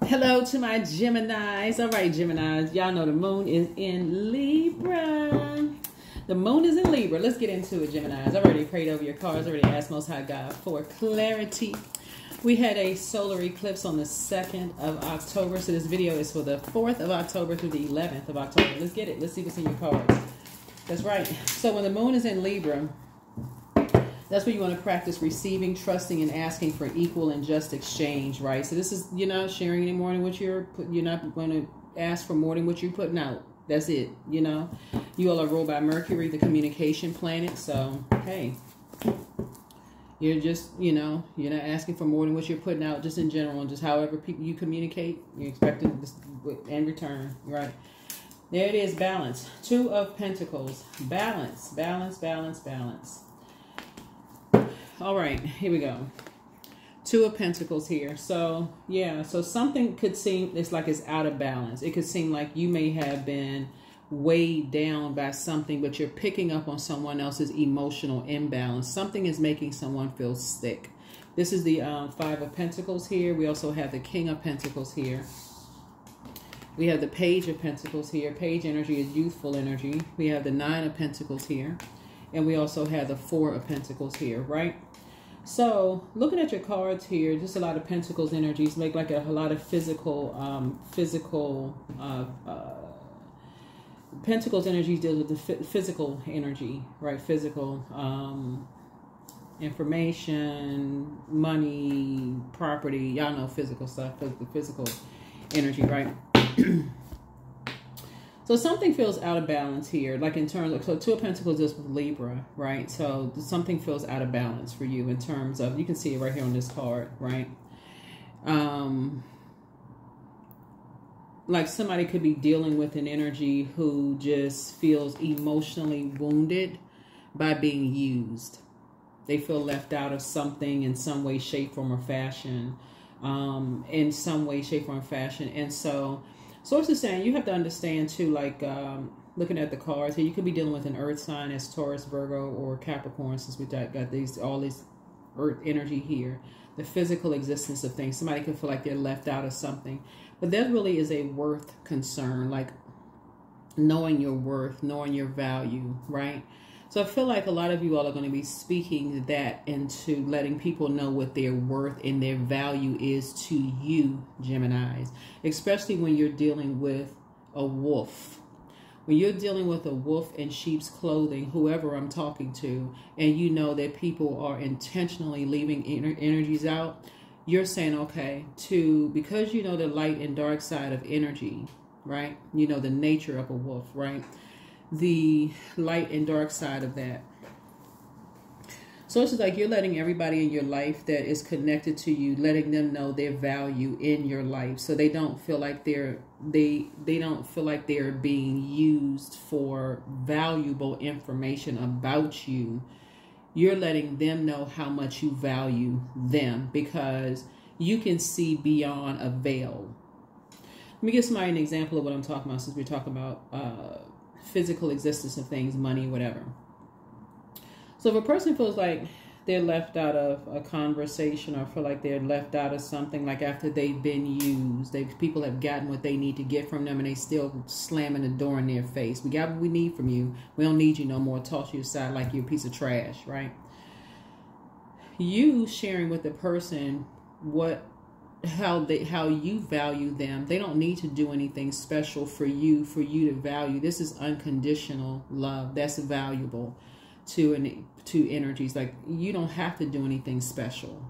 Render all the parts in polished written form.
Hello to my Geminis. All right, Geminis. Y'all know the moon is in Libra. The moon is in Libra. Let's get into it, Geminis. I already prayed over your cards. I already asked Most High God for clarity. We had a solar eclipse on the 2nd of October. So this video is for the 4th of October through the 11th of October. Let's get it. Let's see what's in your cards. That's right. So when the moon is in Libra, that's where you want to practice receiving, trusting, and asking for equal and just exchange, right? So this is, you're not sharing any more than what you're not going to ask for more than what you're putting out. That's it, you know. You all are ruled by Mercury, the communication planet. So, hey, you're just, you're not asking for more than what you're putting out, just in general, and just however people you communicate, you're expecting this in return, right? There it is, balance. 2 of Pentacles. Balance, balance, balance, balance. All right, here we go. 2 of Pentacles here. So, yeah, so something could seem, it's like it's out of balance. It could seem like you may have been weighed down by something, but you're picking up on someone else's emotional imbalance. Something is making someone feel sick. This is the 5 of Pentacles here. We also have the King of Pentacles here. We have the Page of Pentacles here. Page energy is youthful energy. We have the 9 of Pentacles here. And we also have the 4 of Pentacles here, right? So, looking at your cards here, just a lot of Pentacles energies, make like a lot of Pentacles energies deals with the physical energy, right? Physical information, money, property. Y'all know physical stuff, the physical energy, right? So something feels out of balance here, like in terms of, so 2 of Pentacles is with Libra, right? So something feels out of balance for you in terms of, you can see it right here on this card, right? Like somebody could be dealing with an energy who just feels emotionally wounded by being used. They feel left out of something in some way, shape, form, or fashion. And so Source is saying you have to understand too, like looking at the cards here, you could be dealing with an earth sign as Taurus, Virgo, or Capricorn, since we got all this earth energy here. The physical existence of things. Somebody could feel like they're left out of something. But that really is a worth concern, like knowing your worth, knowing your value, right? So I feel like a lot of you all are going to be speaking that into letting people know what their worth and their value is to you, Geminis. Especially when you're dealing with a wolf. When you're dealing with a wolf in sheep's clothing, whoever I'm talking to, and you know that people are intentionally leaving energies out, you're saying, okay, because you know the light and dark side of energy, right? You know the nature of a wolf, right? The light and dark side of that. So it's just like you're letting everybody in your life that is connected to you, letting them know their value in your life, so they don't feel like they don't feel like they're being used for valuable information about you. You're letting them know how much you value them because you can see beyond a veil. Let me give somebody an example of what I'm talking about, since we're talking about physical existence of things, money, whatever. So if a person feels like they're left out of a conversation, or feel like they're left out of something, like after they've been used, people have gotten what they need to get from them, and they still slamming the door in their face. We got what we need from you. We don't need you no more. Toss you aside like you're a piece of trash, right? You sharing with the person how you value them. They don't need to do anything special for you to value. This is unconditional love. That's valuable to energies. Like, you don't have to do anything special.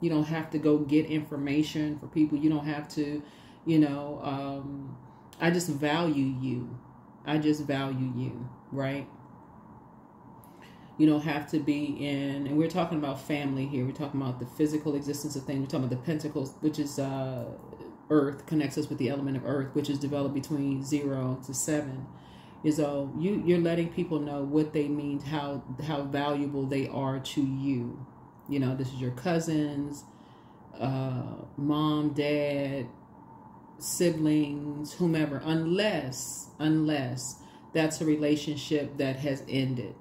You don't have to go get information for people. You don't have to, I just value you. I just value you, right? You don't have to be in, and we're talking about family here. We're talking about the physical existence of things. We're talking about the Pentacles, which is Earth, connects us with the element of Earth, which is developed between 0 to 7. So you're letting people know what they mean, how valuable they are to you. This is your cousins, mom, dad, siblings, whomever, unless that's a relationship that has ended.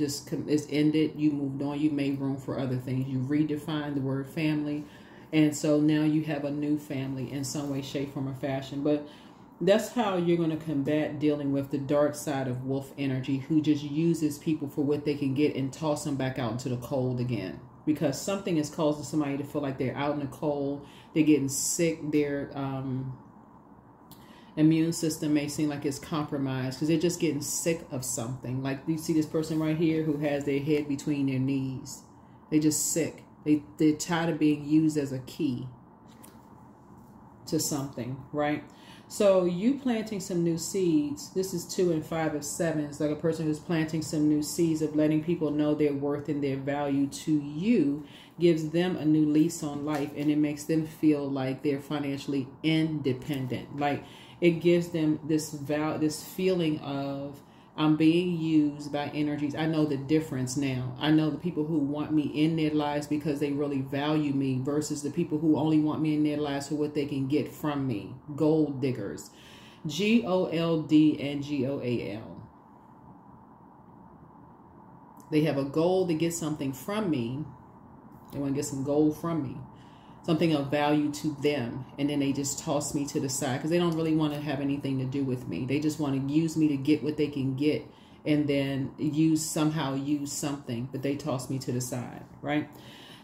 It's ended. You moved on. You made room for other things. You redefined the word family. And so now you have a new family in some way, shape, form, or fashion. But that's how you're going to combat dealing with the dark side of wolf energy, who just uses people for what they can get and toss them back out into the cold again. Because something is causing somebody to feel like they're out in the cold, they're getting sick, their immune system may seem like it's compromised because they're just getting sick of something. Like you see this person right here who has their head between their knees. They're just sick. They're tired of being used as a key to something, right? So you planting some new seeds. This is 2 and 5 of 7. It's like a person who's planting some new seeds of letting people know their worth and their value to you, gives them a new lease on life, and it makes them feel like they're financially independent. Like it gives them this feeling of, I'm being used by energies. I know the difference now. I know the people who want me in their lives because they really value me versus the people who only want me in their lives for what they can get from me. Gold diggers. G-O-L-D and G-O-A-L. They have a goal to get something from me. They want to get some gold from me. Something of value to them, and then they just toss me to the side because they don't really want to have anything to do with me. They just want to use me to get what they can get, and then somehow use something, but they toss me to the side, right?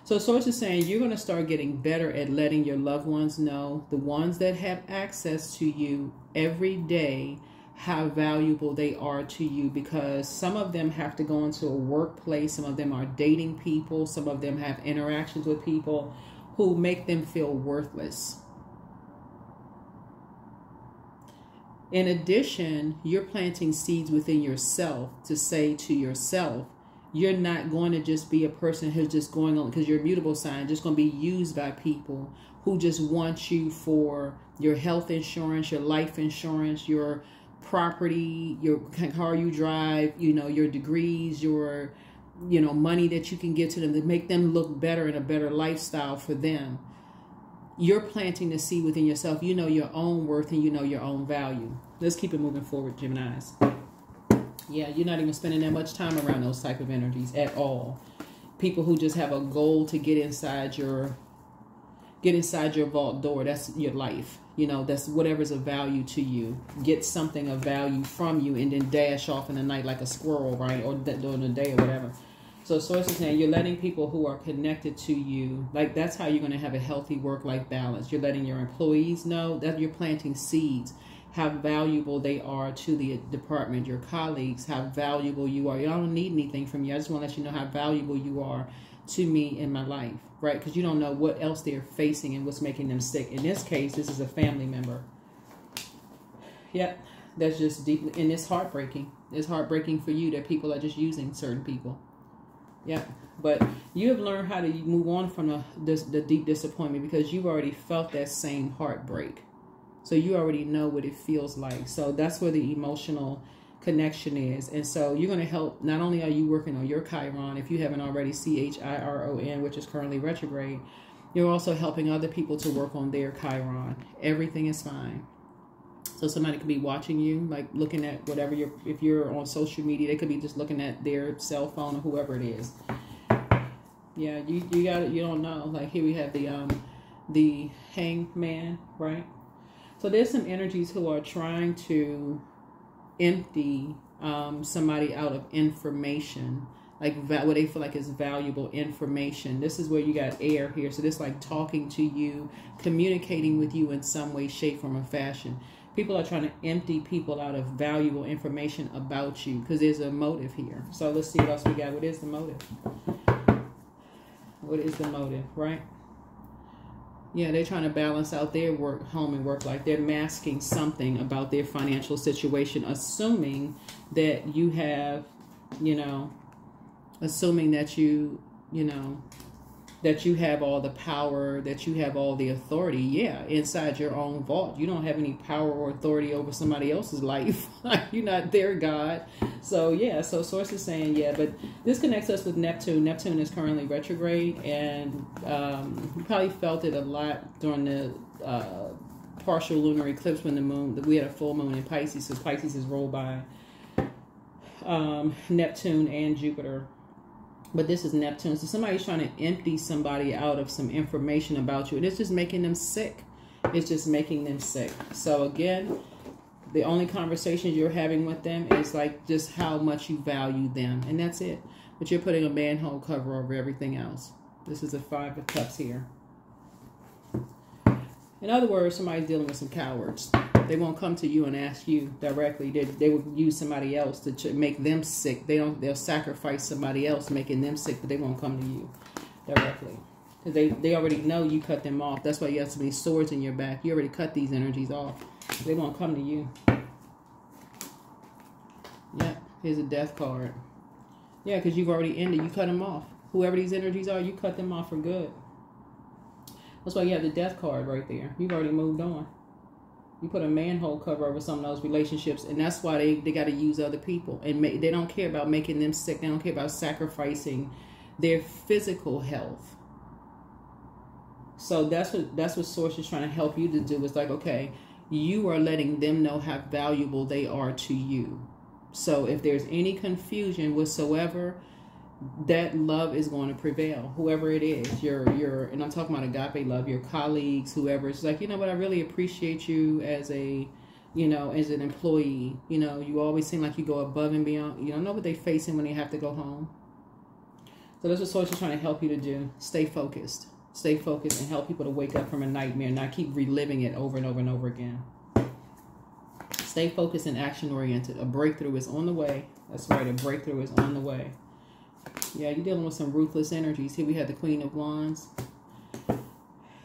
So Source is saying you're going to start getting better at letting your loved ones know, the ones that have access to you every day, how valuable they are to you, because some of them have to go into a workplace, some of them are dating people, some of them have interactions with people who make them feel worthless. In addition, you're planting seeds within yourself to say to yourself, you're not going to just be a person who's just going on, because you're a mutable sign, just going to be used by people who just want you for your health insurance, your life insurance, your property, your car you drive, your degrees, your money that you can give to them to make them look better and a better lifestyle for them. You're planting the seed within yourself. You know your own worth and you know your own value. Let's keep it moving forward, Geminis. Yeah, you're not even spending that much time around those type of energies at all. People who just have a goal to get inside your vault door. That's your life. That's whatever's of value to you. Get something of value from you and then dash off in the night like a squirrel, right? Or during the day or whatever. So Source is saying you're letting people who are connected to you, like that's how you're going to have a healthy work-life balance. You're letting your employees know that you're planting seeds, how valuable they are to the department, your colleagues, how valuable you are. You don't need anything from you. I just want to let you know how valuable you are to me in my life, right? Because you don't know what else they're facing and what's making them sick. In this case, this is a family member. Yep, that's just deeply, and it's heartbreaking. It's heartbreaking for you that people are just using certain people. Yep, but you have learned how to move on from the deep disappointment because you've already felt that same heartbreak. So you already know what it feels like. So that's where the emotional connection is. And so you're going to help. Not only are you working on your Chiron, if you haven't already, Chiron, which is currently retrograde, you're also helping other people to work on their Chiron. Everything is fine. So somebody could be watching you, like looking at whatever if you're on social media, they could be just looking at their cell phone or whoever it is. Yeah, you don't know. Like here we have the hangman, right? So there's some energies who are trying to empty somebody out of information, like what they feel like is valuable information. This is where you got air here. So this like talking to you, communicating with you in some way, shape, form, or fashion. People are trying to empty people out of valuable information about you because there's a motive here. So let's see what else we got. What is the motive? What is the motive, right? Yeah, they're trying to balance out their work, home and work life. They're masking something about their financial situation, assuming that you have, assuming that that you have all the power, that you have all the authority. Yeah, inside your own vault. You don't have any power or authority over somebody else's life. You're not their God. So yeah, so Source is saying, yeah, but this connects us with Neptune. Neptune is currently retrograde, and you probably felt it a lot during the partial lunar eclipse when we had a full moon in Pisces, so Pisces is rolled by Neptune and Jupiter. But this is Neptune. So somebody's trying to empty somebody out of some information about you. And it's just making them sick. It's just making them sick. So again, the only conversations you're having with them is like just how much you value them. And that's it. But you're putting a manhole cover over everything else. This is a 5 of Cups here. In other words, somebody's dealing with some cowards. They won't come to you and ask you directly. They will use somebody else to make them sick. They'll sacrifice somebody else, making them sick, but they won't come to you directly. Because they already know you cut them off. That's why you have so many swords in your back. You already cut these energies off. They won't come to you. Yep, here's a Death card. Yeah, because you've already ended. You cut them off. Whoever these energies are, you cut them off for good. That's why you have the Death card right there. You've already moved on. You put a manhole cover over some of those relationships, and that's why they got to use other people. And they don't care about making them sick. They don't care about sacrificing their physical health. So that's what Source is trying to help you to do. Is like, okay, you are letting them know how valuable they are to you. So if there's any confusion whatsoever, that love is going to prevail. Whoever it is, and I'm talking about agape love, your colleagues, whoever. It's like, you know what, I really appreciate you as a, as an employee. You always seem like you go above and beyond. You don't know what they're facing when they have to go home. So that's what Source is trying to help you to do. Stay focused. Stay focused and help people to wake up from a nightmare, not keep reliving it over and over and over again. Stay focused and action-oriented. A breakthrough is on the way. That's right, a breakthrough is on the way. Yeah, you're dealing with some ruthless energies. Here we have the Queen of Wands.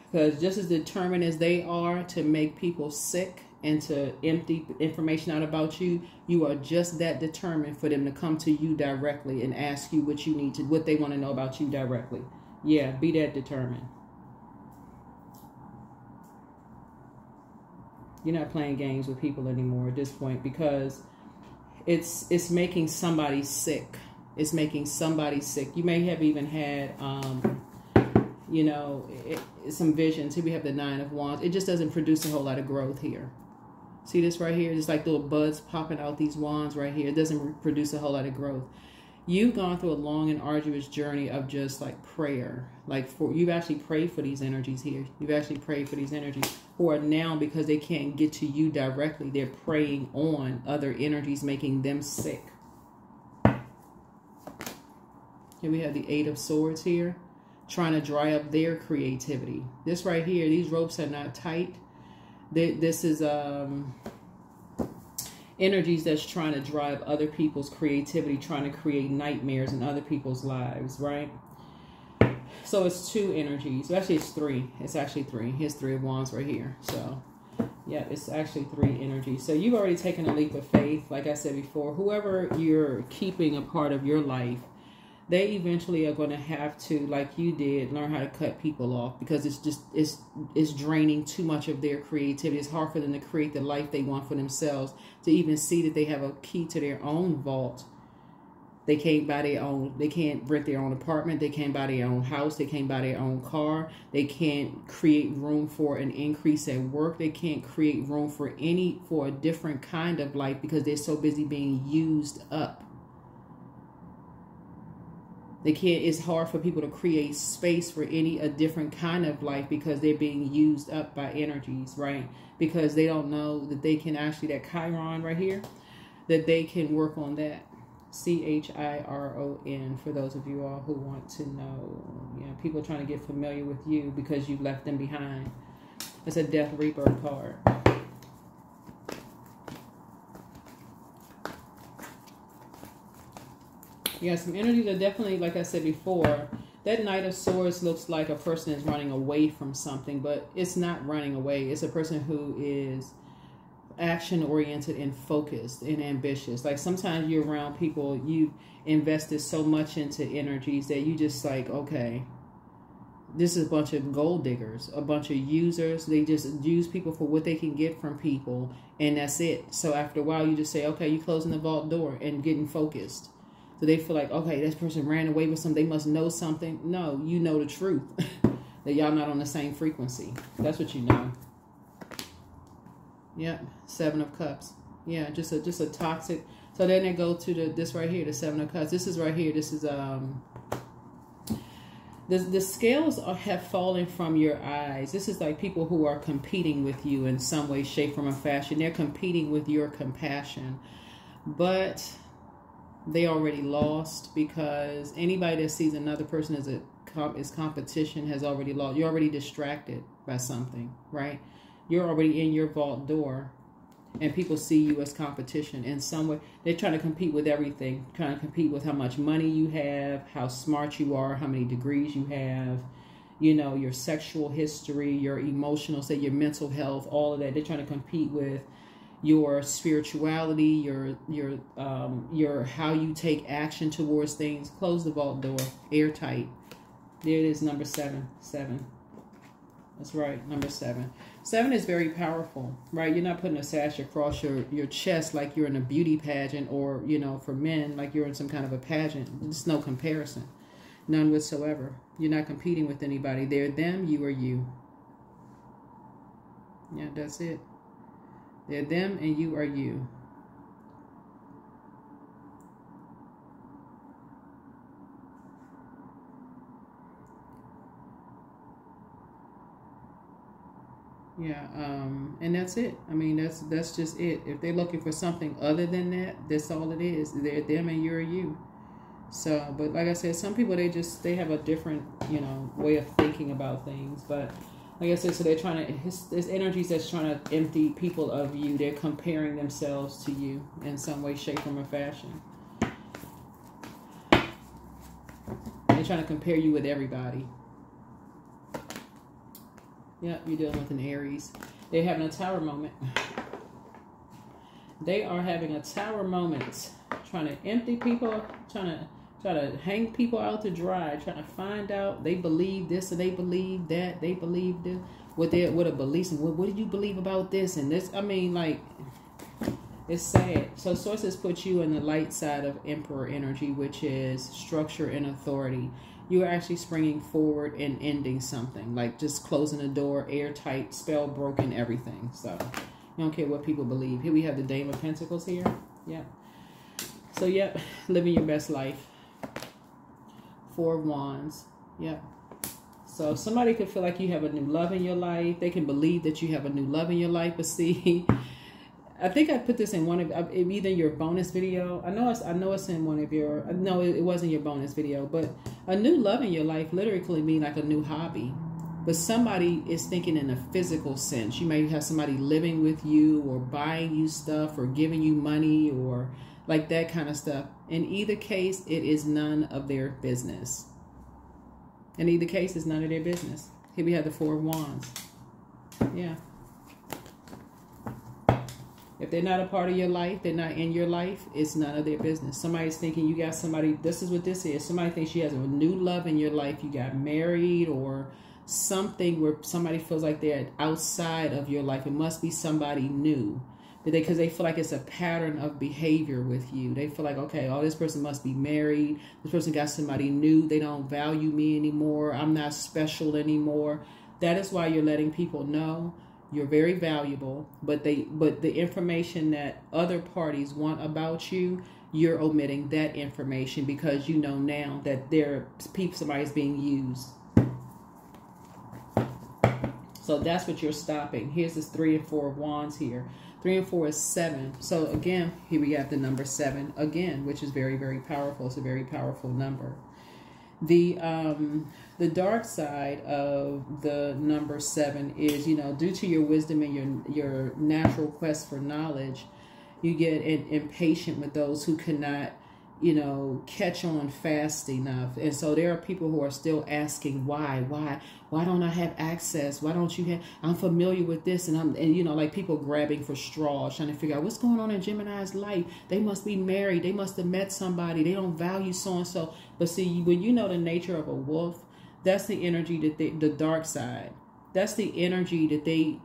Because just as determined as they are to make people sick and to empty information out about you, you are just that determined for them to come to you directly and ask you what they want to know about you directly. Yeah, be that determined. You're not playing games with people anymore at this point, because it's making somebody sick. It's making somebody sick. You may have even had, some visions. Here we have the 9 of Wands. It just doesn't produce a whole lot of growth here. See this right here? Just like little buds popping out these wands right here. It doesn't produce a whole lot of growth. You've gone through a long and arduous journey of just like prayer. You've actually prayed for these energies here. You've actually prayed for these energies who are now, because they can't get to you directly, they're preying on other energies, making them sick. Here we have the 8 of Swords here, trying to dry up their creativity. This right here, these ropes are not tight. This is energies that's trying to drive other people's creativity, trying to create nightmares in other people's lives, right? So it's 2 energies. Actually, it's 3. It's actually 3. Here's 3 of Wands right here. So, yeah, it's actually 3 energies. So you've already taken a leap of faith. Like I said before, whoever you're keeping a part of your life, they eventually are going to have to, like you did, learn how to cut people off, because it's draining too much of their creativity. It's hard for them to create the life they want for themselves, to even see that they have a key to their own vault. They can't buy their own, they can't rent their own apartment, they can't buy their own house, they can't buy their own car, they can't create room for an increase at work, they can't create room for a different kind of life, because they're so busy being used up. They can't, it's hard for people to create space for a different kind of life, because they're being used up by energies, right? Because they don't know that they can actually, that Chiron right here, that they can work on that. Chiron, for those of you all who want to know. Yeah, people trying to get familiar with you because you left them behind. It's a Death Rebirth card. Yeah, some energies are definitely, like I said before, that Knight of Swords looks like a person is running away from something, but it's not running away. It's a person who is action-oriented and focused and ambitious. Like sometimes you're around people, you invested so much into energies that you just like, okay, this is a bunch of gold diggers, a bunch of users. They just use people for what they can get from people, and that's it. So after a while, you just say, okay, you're closing the vault door and getting focused. So they feel like, okay, this person ran away with something. They must know something. No, you know the truth. That y'all not on the same frequency. That's what you know. Yep, 7 of Cups. Yeah, just a toxic. So then they go to this right here, the 7 of Cups. This is right here. This is The scales have fallen from your eyes. This is like people who are competing with you in some way, shape, form, or fashion. They're competing with your compassion. But they already lost, because anybody that sees another person as competition has already lost. You're already distracted by something, right? You're already in your vault door, and people see you as competition in some way. They're trying to compete with everything, trying to compete with how much money you have, how smart you are, how many degrees you have, you know, your sexual history, your emotional, say your mental health, all of that. They're trying to compete with your spirituality, your how you take action towards things. Close the vault door, airtight. There it is, number 7. That's right, number 7. 7 is very powerful, right? You're not putting a sash across your chest like you're in a beauty pageant, or, you know, for men, like you're in some kind of a pageant. There's no comparison, none whatsoever. You're not competing with anybody. They're them, you are you. Yeah, that's it. They're them and you are you. Yeah, and that's it. I mean, that's just it. If they're looking for something other than that, that's all it is. They're them and you're you. So, but like I said, some people, they have a different, you know, way of thinking about things. But like I said, so they're trying to, there's energies that's trying to empty people of you. They're comparing themselves to you in some way, shape, form, or fashion. They're trying to compare you with everybody. Yeah, you're dealing with an Aries. They're having a tower moment. They are having a tower moment. Trying to empty people, trying to hang people out to dry, trying to find out they believe this and they believe that, they believe this, what a belief, and what do you believe about this and this? I mean, like, it's sad. So sources put you in the light side of Emperor energy, which is structure and authority. You are actually springing forward and ending something, like just closing the door, airtight, spell broken, everything. So you don't care what people believe. Here we have the Dame of Pentacles here. Yep. So, yep, living your best life. 4 of Wands. Yep. So somebody could feel like you have a new love in your life. They can believe that you have a new love in your life. But see, I think I put this in one of either your bonus video. I know it's in one of your. No, it wasn't your bonus video. But a new love in your life literally could mean like a new hobby. But somebody is thinking in a physical sense. You may have somebody living with you, or buying you stuff, or giving you money, or like that kind of stuff. In either case, it is none of their business. In either case, it's none of their business. Here we have the 4 of Wands. Yeah. If they're not a part of your life, they're not in your life, it's none of their business. Somebody's thinking you got somebody, this is what this is. Somebody thinks she has a new love in your life. You got married, or something where somebody feels like they're outside of your life. It must be somebody new. Because they feel like it's a pattern of behavior with you. They feel like, okay, oh, this person must be married. This person got somebody new. They don't value me anymore. I'm not special anymore. That is why you're letting people know you're very valuable. But the information that other parties want about you, you're omitting that information, because you know now that somebody's being used. So that's what you're stopping. Here's this 3 and 4 of Wands here. 3 and 4 is 7. So again, here we have the number 7 again, which is very, very powerful. It's a very powerful number. The dark side of the number 7 is, you know, due to your wisdom and your natural quest for knowledge, you get impatient with those who cannot, you know, catch on fast enough. And so there are people who are still asking why don't I have access? Why don't you have, I'm familiar with this, and you know, like people grabbing for straws, trying to figure out what's going on in Gemini's life. They must be married. They must have met somebody. They don't value so-and-so. But see, when you know the nature of a wolf, that's the energy that the dark side, that's the energy that they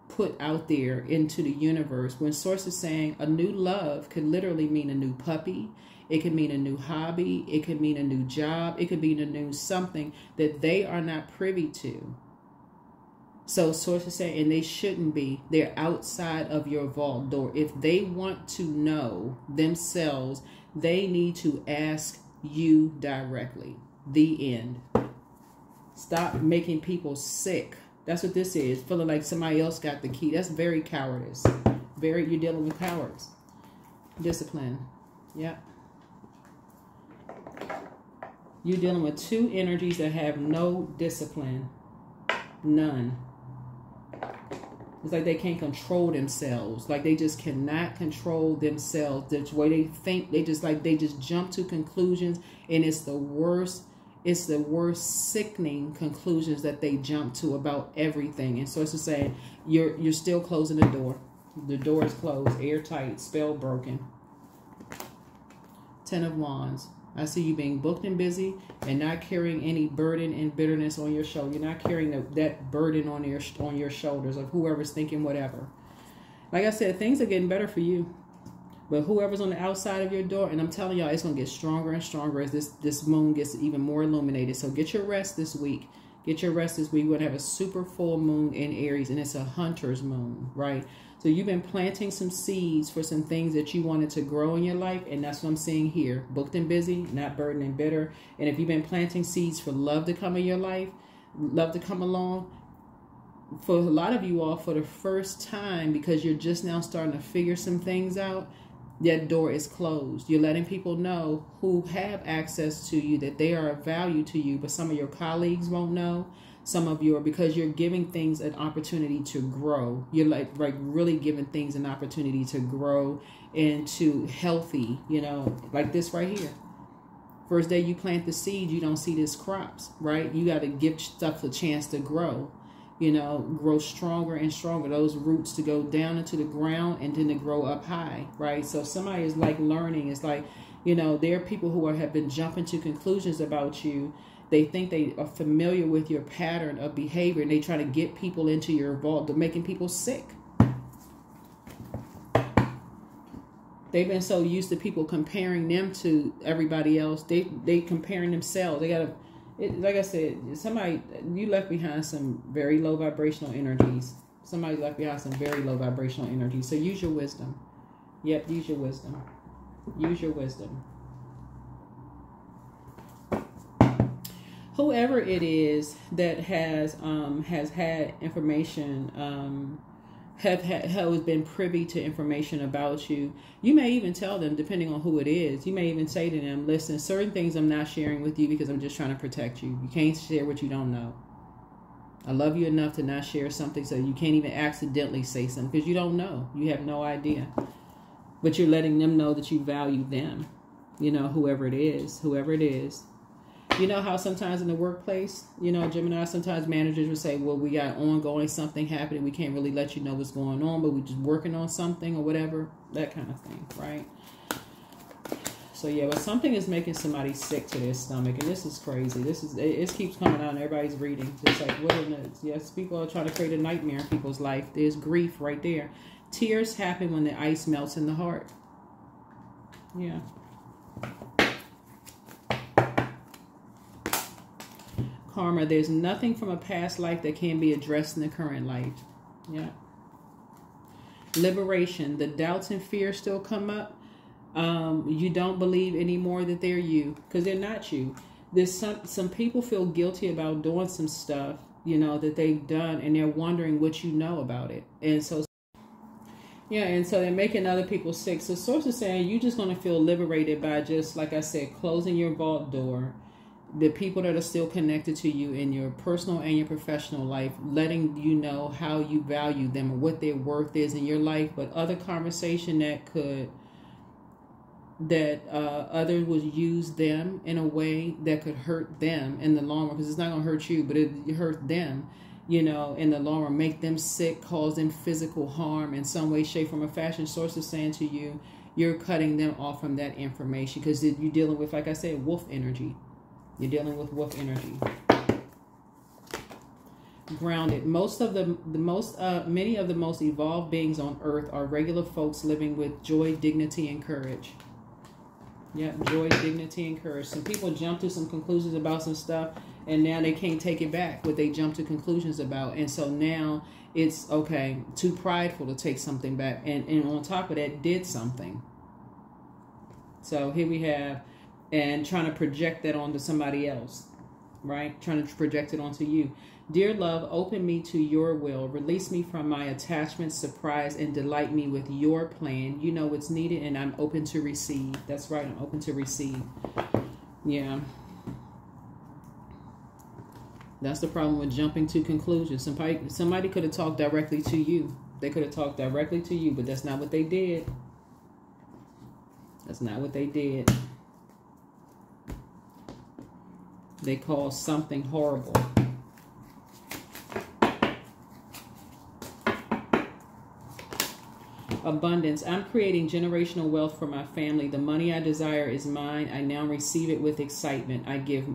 put out there into the universe. When source is saying a new love could literally mean a new puppy. It could mean a new hobby. It could mean a new job. It could mean a new something that they are not privy to. So source is saying, and they shouldn't be. They're outside of your vault door. If they want to know themselves, they need to ask you directly. The end. Stop making people sick. That's what this is. Feeling like somebody else got the key. That's very cowardice. You're dealing with cowards. Discipline. Yep. You're dealing with two energies that have no discipline. None. It's like they can't control themselves. Like they just cannot control themselves. The way they think, they just jump to conclusions, and it's the worst. It's the worst sickening conclusions that they jump to about everything. And so it's to say, you're still closing the door. The door is closed, airtight, spell broken. 10 of Wands. I see you being booked and busy and not carrying any burden and bitterness on your shoulder. You're not carrying that burden on your shoulders of whoever's thinking whatever. Like I said, things are getting better for you. But whoever's on the outside of your door, and I'm telling y'all, it's going to get stronger and stronger as this moon gets even more illuminated. So get your rest this week. Get your rest this week. We're going to have a super full moon in Aries, and it's a hunter's moon, right? So you've been planting some seeds for some things that you wanted to grow in your life, and that's what I'm seeing here. Booked and busy, not burdened and bitter. And if you've been planting seeds for love to come in your life, love to come along, for a lot of you all, for the first time, because you're just now starting to figure some things out, that door is closed. You're letting people know who have access to you that they are of value to you, but some of your colleagues won't know. Some of you are, because you're giving things an opportunity to grow. You're like really giving things an opportunity to grow into healthy, you know, like this right here. First day you plant the seed, you don't see this crops, right? You got to give stuff a chance to grow, you know, grow stronger and stronger. Those roots to go down into the ground and then to grow up high, right? So somebody is like learning. It's like, you know, there are people who have been jumping to conclusions about you. They think they are familiar with your pattern of behavior, and they try to get people into your vault. They're making people sick. They've been so used to people comparing them to everybody else. They comparing themselves. They gotta, like I said, somebody, you left behind some very low vibrational energies. Somebody left behind some very low vibrational energies. So use your wisdom. Yep, use your wisdom. Use your wisdom. Whoever it is that has had information, has been privy to information about you, you may even tell them, depending on who it is, you may even say to them, listen, certain things I'm not sharing with you because I'm just trying to protect you. You can't share what you don't know. I love you enough to not share something so you can't even accidentally say something because you don't know. You have no idea. But you're letting them know that you value them. You know, whoever it is, whoever it is. You know how sometimes in the workplace, you know, Gemini, sometimes managers will say, well, we got ongoing something happening. We can't really let you know what's going on, but we're just working on something or whatever, that kind of thing, right? So, yeah, but something is making somebody sick to their stomach, and this is crazy. It keeps coming out in everybody's reading. Just like, what in the, yes, people are trying to create a nightmare in people's life. There's grief right there. Tears happen when the ice melts in the heart. Yeah. Karma, there's nothing from a past life that can be addressed in the current life. Yeah. Liberation, the doubts and fears still come up. You don't believe anymore that they're you, because they're not you. There's some people feel guilty about doing some stuff, you know, that they've done, and they're wondering what you know about it. And so, yeah, and so they're making other people sick. So source is saying you're just going to feel liberated by just, like I said, closing your vault door. The people that are still connected to you in your personal and your professional life, letting you know how you value them or what their worth is in your life. But other conversation that others would use them in a way that could hurt them in the long run, because it's not going to hurt you, but it hurt them, you know, in the long run, make them sick, cause them physical harm in some way, shape, form, or fashion. Source is saying to you, you're cutting them off from that information because you're dealing with, like I said, wolf energy. You're dealing with wolf energy. Grounded. Many of the most evolved beings on earth are regular folks living with joy, dignity, and courage. Yeah, joy, dignity, and courage. Some people jump to some conclusions about some stuff, and now they can't take it back what they jumped to conclusions about. And so now it's, okay, too prideful to take something back. And on top of that, did something. So here we have, and trying to project that onto somebody else. right? Trying to project it onto you. Dear love, open me to your will. Release me from my attachment, surprise, and delight me with your plan. You know what's needed, and I'm open to receive. That's right, I'm open to receive. Yeah. That's the problem with jumping to conclusions. Somebody could have talked directly to you. They could have talked directly to you, but that's not what they did. That's not what they did. They caused something horrible. Abundance. I'm creating generational wealth for my family. The money I desire is mine. I now receive it with excitement. I give.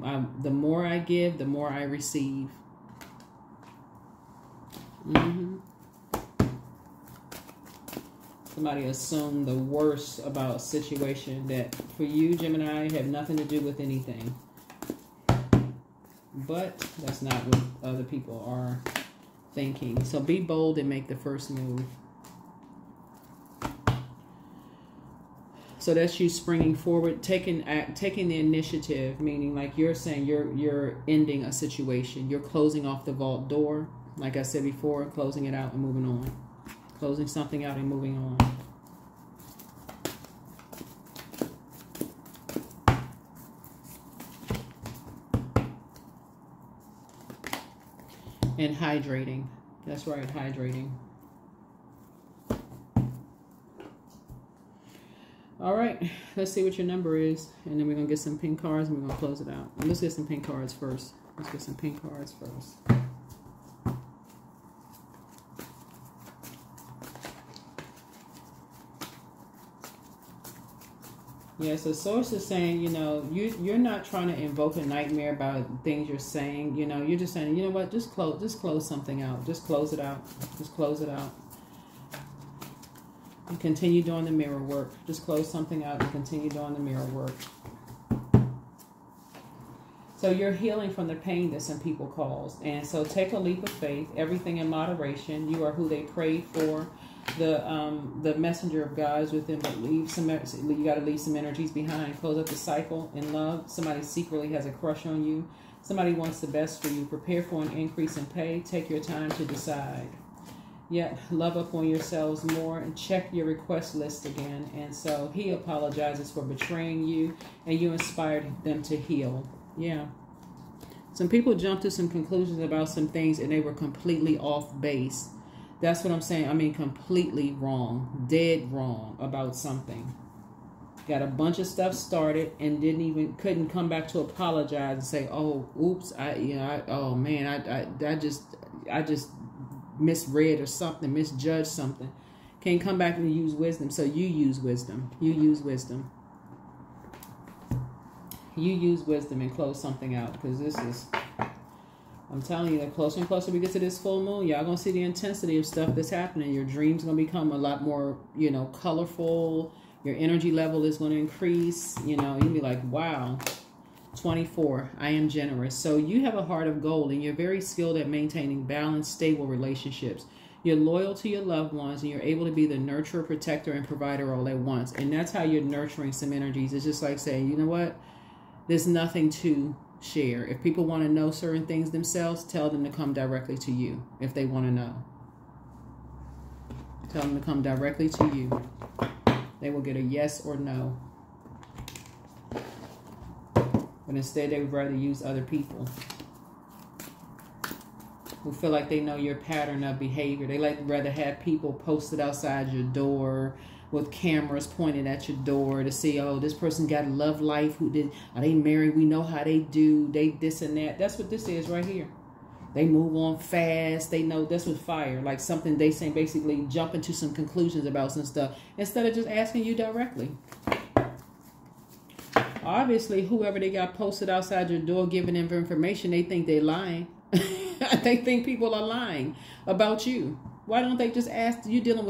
The more I give, the more I receive. Somebody assumed the worst about a situation that for you, Gemini, have nothing to do with anything. But that's not what other people are thinking. So be bold and make the first move. So that's you springing forward, taking the initiative, meaning like you're saying you're ending a situation. You're closing off the vault door, like I said before, closing it out and moving on. Closing something out and moving on. And hydrating. That's right, hydrating. All right, let's see what your number is. And then we're going to get some pink cards and we're going to close it out. Let's get some pink cards first. Let's get some pink cards first. Yeah, so source is saying, you know, you're not trying to invoke a nightmare about things you're saying. You know, you're just saying, you know what, just close something out. Just close it out. Just close it out. And continue doing the mirror work. Just close something out and continue doing the mirror work. So you're healing from the pain that some people caused. And so take a leap of faith. Everything in moderation. You are who they prayed for. The messenger of God is within, but you got to leave some energies behind. Close up the cycle in love. Somebody secretly has a crush on you. Somebody wants the best for you. Prepare for an increase in pay. Take your time to decide. Yet love up on yourselves more and check your request list again. And so he apologizes for betraying you, and you inspired them to heal. Yeah. Some people jumped to some conclusions about some things and they were completely off base. That's what I'm saying. I mean, completely wrong, dead wrong about something. Got a bunch of stuff started and couldn't come back to apologize and say, "Oh, oops, oh man, I just misread or something, misjudged something." Can't come back and use wisdom. So you use wisdom. You use wisdom. You use wisdom and close something out, because this is, I'm telling you, the closer and closer we get to this full moon, y'all gonna see the intensity of stuff that's happening. Your dreams gonna become a lot more, you know, colorful. Your energy level is gonna increase. You know, you'll be like, wow. 24, I am generous. So you have a heart of gold and you're very skilled at maintaining balanced, stable relationships. You're loyal to your loved ones and you're able to be the nurturer, protector, and provider all at once. And that's how you're nurturing some energies. It's just like saying, you know what? There's nothing to share. If people want to know certain things themselves, tell them to come directly to you if they want to know. Tell them to come directly to you. They will get a yes or no. But instead, they would rather use other people who feel like they know your pattern of behavior. They like rather have people posted outside your door with cameras pointed at your door to see, oh, this person got a love life. Are they married? We know how they do. They this and that. That's what this is right here. They move on fast. They know that's with fire. Like something they say, basically jumping to some conclusions about some stuff instead of just asking you directly. Obviously, whoever they got posted outside your door giving them information, they think they're lying. They think people are lying about you. Why don't they just ask? You're dealing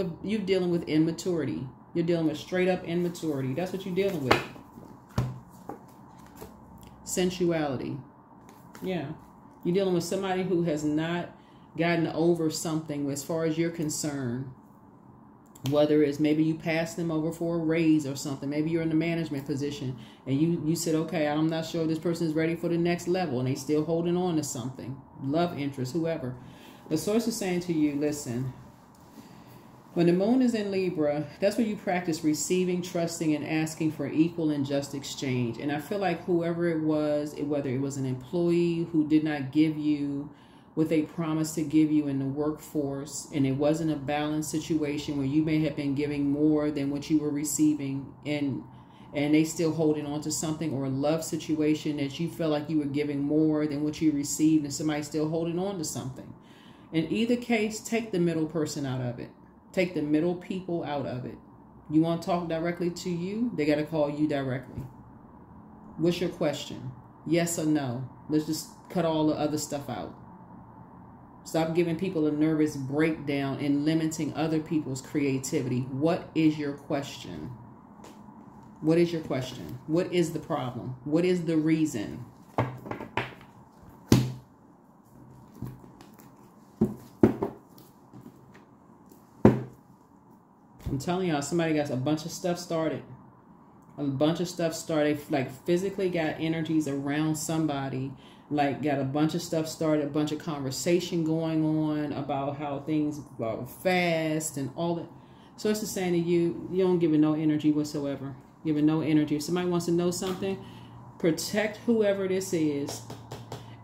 with immaturity. You're dealing with straight up immaturity. That's what you're dealing with. Sensuality. Yeah. You're dealing with somebody who has not gotten over something as far as you're concerned. Whether it's maybe you pass them over for a raise or something. Maybe you're in the management position and you said, okay, I'm not sure this person is ready for the next level, and they still holding on to something. Love interest, whoever. The source is saying to you, listen, when the moon is in Libra, that's where you practice receiving, trusting, and asking for equal and just exchange. And I feel like whoever it was, whether it was an employee who did not give you what they promised to give you in the workforce, and it wasn't a balanced situation where you may have been giving more than what you were receiving, and they still holding on to something, or a love situation that you felt like you were giving more than what you received and somebody's still holding on to something. In either case, take the middle person out of it. Take the middle people out of it. You want to talk directly to you, they got to call you directly. What's your question? Yes or no? Let's just cut all the other stuff out. Stop giving people a nervous breakdown and limiting other people's creativity. What is your question? What is your question? What is the problem? What is the reason? I'm telling y'all, somebody got a bunch of stuff started. A bunch of stuff started, like physically got energies around somebody. Like got a bunch of stuff started, a bunch of conversation going on about how things go fast and all that. So it's just saying to you, you don't give it no energy whatsoever. Give it no energy. If somebody wants to know something, protect whoever this is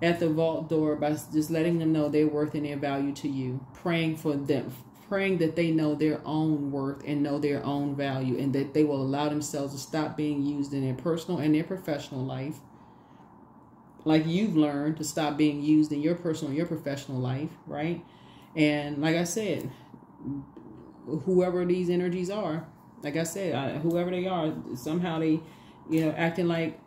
at the vault door by just letting them know their worth and their value to you. Praying for them. Praying that they know their own worth and know their own value, and that they will allow themselves to stop being used in their personal and their professional life. Like you've learned to stop being used in your personal and your professional life, right? And like I said, whoever these energies are, like I said, whoever they are, somehow they, acting like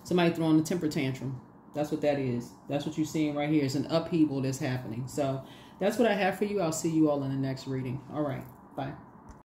somebody throwing a temper tantrum. That's what that is. That's what you're seeing right here. It's an upheaval that's happening. So that's what I have for you. I'll see you all in the next reading. All right. Bye.